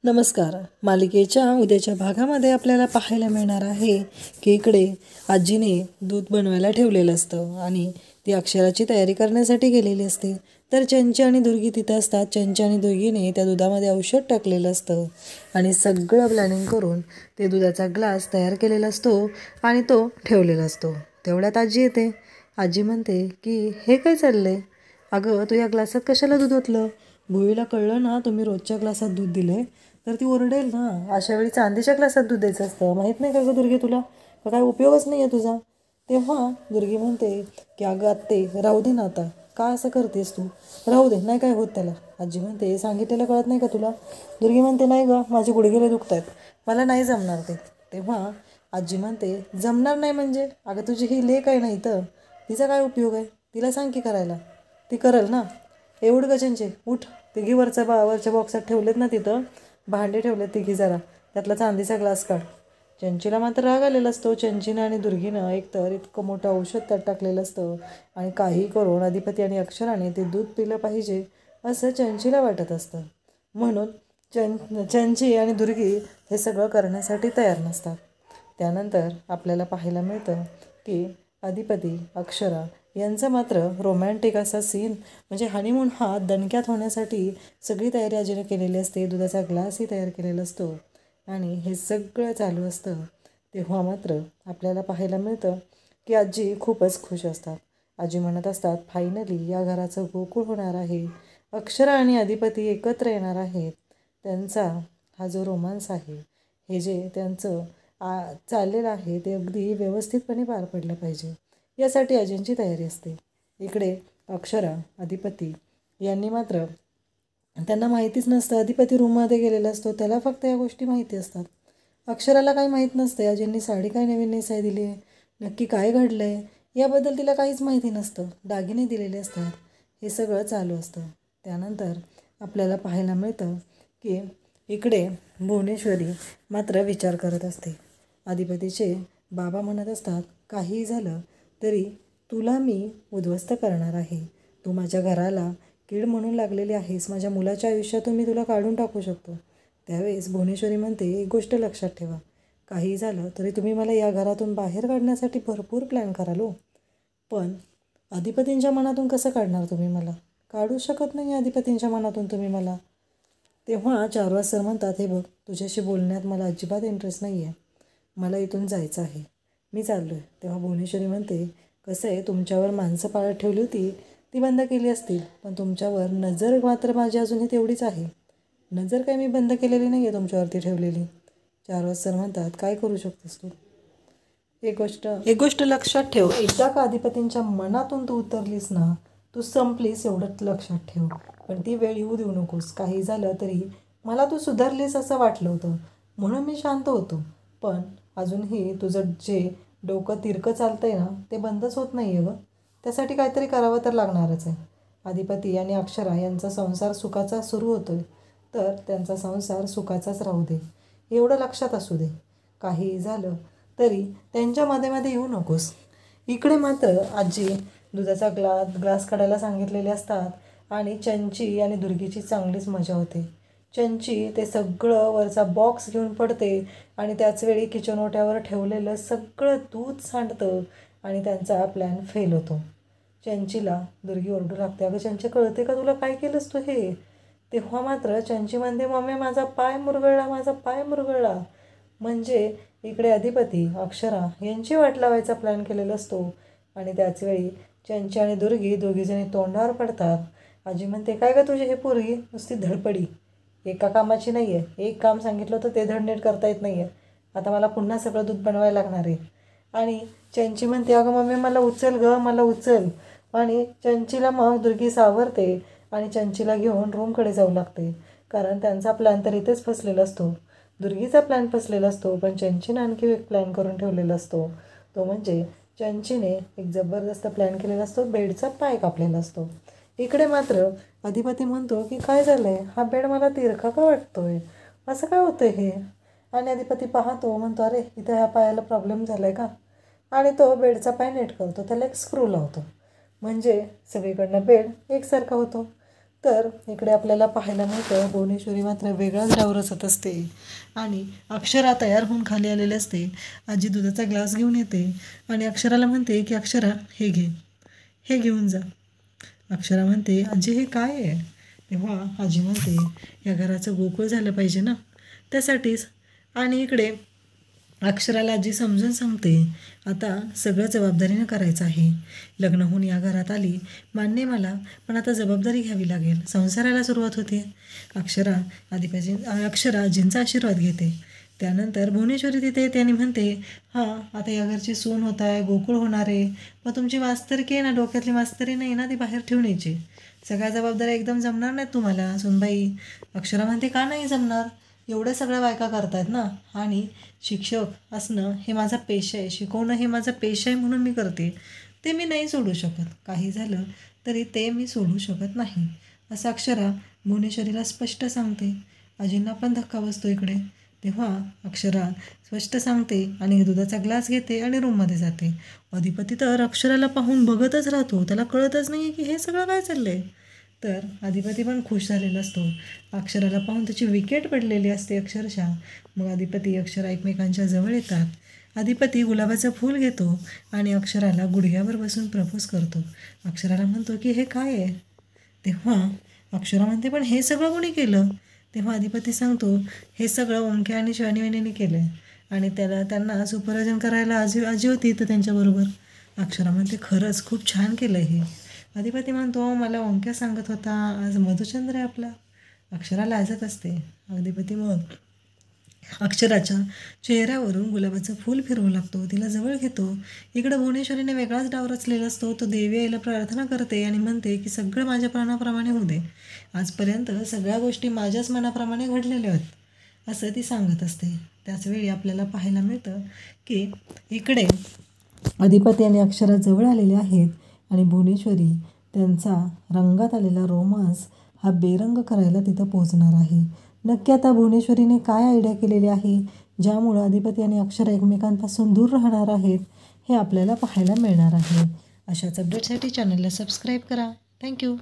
नमस्कार. मालिकेच्या उद्याच्या भागामध्ये आपल्याला पाहायला मिळणार आहे की इकडे आजीने दूध बनवायला ठेवलेलं असतं आणि ती अक्षराची तयारी करण्यासाठी गेलेली असते. तर चंची आणि दुर्गी तिथं असतात. चंची आणि दुर्गीने त्या दुधामध्ये औषध टाकलेलं असतं आणि सगळं प्लॅनिंग करून ते दुधाचा ग्लास तयार केलेला असतो आणि तो ठेवलेला असतो. तेवढ्यात आजी येते. आजी म्हणते की हे काय चाललंय? अगं, तू या ग्लासात कशाला दूध ओतलं? भुईला कळलं ना तुम्ही रोजच्या ग्लासात दूध दिले तर ती ओरडेल ना. अशा वेळी चांदीच्या ग्लासात दूध द्यायचं असतं. माहीत नाही का गं दुर्गे तुला? का काय उपयोगच नाही आहे तुझा? तेव्हा दुर्गी म्हणते की अगं आत्ते, राहू दे ना आता. का असं करतेस तू? राहू दे, नाही काय होत त्याला. आजी म्हणते सांगितलेलं कळत नाही का तुला? दुर्गी म्हणते नाही गं, माझे गुडघे दुखत आहेत, मला नाही जमणार ते. तेव्हा आजी म्हणते जमणार नाही म्हणजे? अगं तुझी ही लेक आहे नाही तर तिचा काय उपयोग आहे? तिला सांग की करायला, ती करेल ना. एवढं गचनचे उठ, तिघी वरच्या बॉक्सात ठेवलेत ना तिथं भांडे ठेवलेत तिघी, जरा त्यातला चांदीचा ग्लास काढ. चंचीला मात्र राग आलेला असतो. चंचीनं आणि दुर्गीनं एकतर इतकं मोठं औषध त्यात टाकलेलं असतं आणि काही करून अधिपती आणि अक्षराने ते दूध पिलं पाहिजे असं चंचीला वाटत असतं. म्हणून चंची आणि दुर्गी हे सगळं करण्यासाठी तयार नसतात. त्यानंतर आपल्याला पाहायला मिळतं की अधिपती अक्षरा यांचं मात्र रोमॅन्टिक असा सीन, म्हणजे हनीमून हा दणक्यात होण्यासाठी सगळी तयारी आजीने केलेली असते. दुधाचा ग्लासही तयार केलेला असतो आणि हे सगळं चालू असतं. तेव्हा मात्र आपल्याला पाहायला मिळतं की आजी खूपच खुश असतात. आजी म्हणत असतात फायनली या घराचं गोकुळ होणार आहे. अक्षरा आणि अधिपती एकत्र येणार आहेत. त्यांचा हा जो रोमांस आहे, हे जे त्यांचं चाललेलं आहे ते अगदी व्यवस्थितपणे पार पडलं पाहिजे, यासाठी आजींची तयारी असते. इकडे अक्षरा अधिपती यांनी मात्र त्यांना माहितीच नसतं. अधिपती रूममध्ये गेलेला असतो, त्याला फक्त या गोष्टी माहिती असतात. अक्षराला काही माहीत नसते आजींनी साडी काय नवीन नेसाय दिली आहे, नक्की काय घडलं आहे याबद्दल तिला काहीच माहिती नसतं. दागिने दिलेले असतात, हे सगळं चालू असतं. त्यानंतर आपल्याला पाहायला मिळतं की इकडे भुवनेश्वरी मात्र विचार करत असते. अधिपतीचे बाबा म्हणत असतात काहीही झालं तरी तुला मी उद्ध्वस्त करणार आहे. तू माझ्या घराला कीड म्हणून लागलेली आहेस. माझ्या मुलाच्या आयुष्यातून मी तुला काढून टाकू शकतो. त्यावेळेस भुवनेश्वरी म्हणते एक गोष्ट लक्षात ठेवा, काही झालं तरी तुम्ही मला या घरातून बाहेर काढण्यासाठी भरपूर प्लॅन कराल हो, पण अधिपतींच्या मनातून कसं काढणार तुम्ही मला? काढू शकत नाही अधिपतींच्या मनातून तुम्ही मला. तेव्हा चारुहास सर म्हणतात हे बघ, तुझ्याशी बोलण्यात मला अजिबात इंटरेस्ट नाही आहे, मला इथून जायचं आहे, मी चाललो आहे. तेव्हा भुवनेश्वरी म्हणते कसं आहे, तुमच्यावर माणसं पाळत ठेवली होती ती बंद केली असतील, पण तुमच्यावर नजर मात्र माझी अजूनही तेवढीच आहे. नजर काय मी बंद केलेली नाही आहे तुमच्यावरती ठेवलेली. चारुहास सर म्हणतात काय करू शकतेस तू? एक गोष्ट लक्षात ठेव, एकदा का अधिपतींच्या मनातून तू उतरलीस ना, तू संपलीस एवढंच लक्षात ठेव. पण ती वेळ येऊ देऊ नकोस. काही झालं तरी मला तू सुधारलीस असं वाटलं होतं म्हणून मी शांत होतो, पण अजूनही तुझं जे डोकं तिरकं चालतंय ना ते बंदच होत नाही आहे गं. त्यासाठी काहीतरी करावं तर लागणारच आहे. अधिपती आणि अक्षरा यांचा संसार सुखाचा सुरू होतोय, तर त्यांचा संसार सुखाचाच राहू दे, एवढं लक्षात असू दे. काही झालं तरी त्यांच्या मध्ये मध्ये येऊ नकोस. इकडे मात्र आजी दुधाचा ग्लास काढायला सांगितलेले असतात आणि चंची आणि दुर्गीची चांगलीच मजा होते. चंची ते सगळं वरचा बॉक्स घेऊन पडते आणि त्याचवेळी किचन ओट्यावर ठेवलेलं सगळं दूध सांडतं आणि त्यांचा प्लॅन फेल होतो. चंचीला दुर्गी ओरडू लागते अगं चंची, कळते का तुला काय केलंस तू हे? तेव्हा मात्र चंची म्हणते मम्मी माझा पाय मुरगळला, माझा पाय मुरगळला. म्हणजे इकडे अधिपती अक्षरा यांची वाट लावायचा प्लॅन केलेला असतो आणि त्याचवेळी चंची आणि दुर्गी दोघीजणी तोंडावर पडतात. आजी म्हणते काय गं तुझी हे पोरगी नुसती धडपडी, एका कामाची नाही आहे. एक काम सांगितलं तर ते धडनीट करता येत नाही आहे. आता मला पुन्हा सगळं दूध बनवायला लागणार आहे. आणि चंची म्हणते अगं मम्मी मला उचल गं, मला उचल. आणि चंचीला मग दुर्गी सावरते आणि चंचीला घेऊन रूमकडे जाऊ लागते, कारण त्यांचा प्लॅन तर इथेच फसलेला असतो. दुर्गीचा प्लॅन फसलेला असतो, पण चंचीने आणखी एक प्लॅन करून ठेवलेला असतो. तो म्हणजे चंचीने एक जबरदस्त प्लॅन केलेला असतो, बेडचा पाय कापलेला असतो. इकडे मात्र अधिपती म्हणतो की काय झालं आहे, हा बेड मला तिरका का वाटतोय, असं काय होतं हे? आणि अधिपती पाहतो, म्हणतो अरे इथं ह्या पायाला प्रॉब्लेम झाला आहे का? आणि तो बेडचा पाय नीट करतो, त्याला एक स्क्रू लावतो, म्हणजे सगळीकडनं बेड एकसारखा होतो. तर इकडे आपल्याला पाहायला मिळतं भुवनेश्वरी मात्र वेगळाच डाव रचत असते आणि अक्षरा तयार होऊन खाली आलेली असते. आजी दुधाचा ग्लास घेऊन येते आणि अक्षराला म्हणते की अक्षरा हे घेऊन जा. अक्षरा म्हणते आजी हे काय आहे? तेव्हा आजी म्हणते या घराचं गोकुळ झालं पाहिजे ना, त्यासाठीच. आणि इकडे अक्षराला आजी समजून सांगते आता सगळं जबाबदारीनं करायचं आहे. लग्न होऊन या घरात आली मान्य मला, पण आता जबाबदारी घ्यावी लागेल. संसाराला सुरुवात होते. अक्षरा आजींचा आशीर्वाद घेते. त्यानंतर भुवनेश्वरी तिथे येते आणि म्हणते हां आता या घरची सून होत आहे, गोकुळ होणार आहे. मग तुमची मास्तरकी आहे ना, डोक्यातली मास्तरी नाही ना, ती बाहेर ठेवून यायची. सगळ्या जबाबदाऱ्या एकदम जमणार नाहीत तुम्हाला सुनबाई. अक्षरा म्हणते का नाही जमणार? एवढ्या सगळ्या बायका करतायत ना, आणि शिक्षक असणं हे माझा पेशा आहे, शिकवणं हे माझा पेशा आहे म्हणून मी करते. ते मी नाही सोडू शकत. काही झालं तरी ते मी सोडू शकत नाही, असं अक्षरा भुवनेश्वरीला स्पष्ट सांगते. आजींना पण धक्का बसतो इकडे. तेव्हा अक्षरा स्पष्ट सांगते आणि दुधाचा ग्लास घेते आणि रूममध्ये जाते. अधिपती तर अक्षराला पाहून बघतच राहतो. त्याला कळतच नाही की हे सगळं काय चाललं आहे. तर अधिपती पण खुश झालेला असतो. अक्षराला पाहून त्याची विकेट पडलेली असते अक्षरशः. मग अधिपती अक्षरा एकमेकांच्या जवळ येतात. अधिपती गुलाबाचं फूल घेतो आणि अक्षराला गुडघ्यावर बसून प्रपोज करतो. अक्षराला म्हणतो की हे काय आहे? तेव्हा अक्षरा म्हणते पण हे सगळं कोणी केलं? तेव्हा अधिपती सांगतो हे सगळं ओंक्या आणि शिवानी केलं आहे आणि त्यांना सुपरविजन करायला आजी होती तर त्यांच्याबरोबर. अक्षरा म्हणते खरंच खूप छान केलं हे. अधिपती म्हणतो मला ओंक्या सांगत होता आज मधुचंद्र आहे आपला. अक्षरा लाजत असते. अधिपती मग अक्षराच्या चेहऱ्यावरून गुलाबाचं फूल फिरवू लागतो, तिला जवळ घेतो. इकडं भुवनेश्वरीने वेगळाच डाव रचलेला असतो. तो देवी आईला प्रार्थना करते आणि म्हणते की सगळं माझ्या प्राणाप्रमाणे होऊ दे. आजपर्यंत सगळ्या गोष्टी माझ्याच मनाप्रमाणे घडलेल्या आहेत असं ती सांगत असते. त्याचवेळी आपल्याला पाहायला मिळतं की इकडे अधिपती आणि अक्षरा जवळ आलेले आहेत आणि भुवनेश्वरी त्यांचा रंगात आलेला रोमांस हा बेरंग करायला तिथं पोहोचणार आहे. नक्की आता भुवनेश्वरीने काय आयडिया केलेली आहे ज्यामुळं अधिपती आणि अक्षरा एकमेकांपासून दूर राहणार आहेत हे आपल्याला पाहायला मिळणार आहे. अशाच अपडेटसाठी चॅनलला सबस्क्राईब करा. थँक्यू.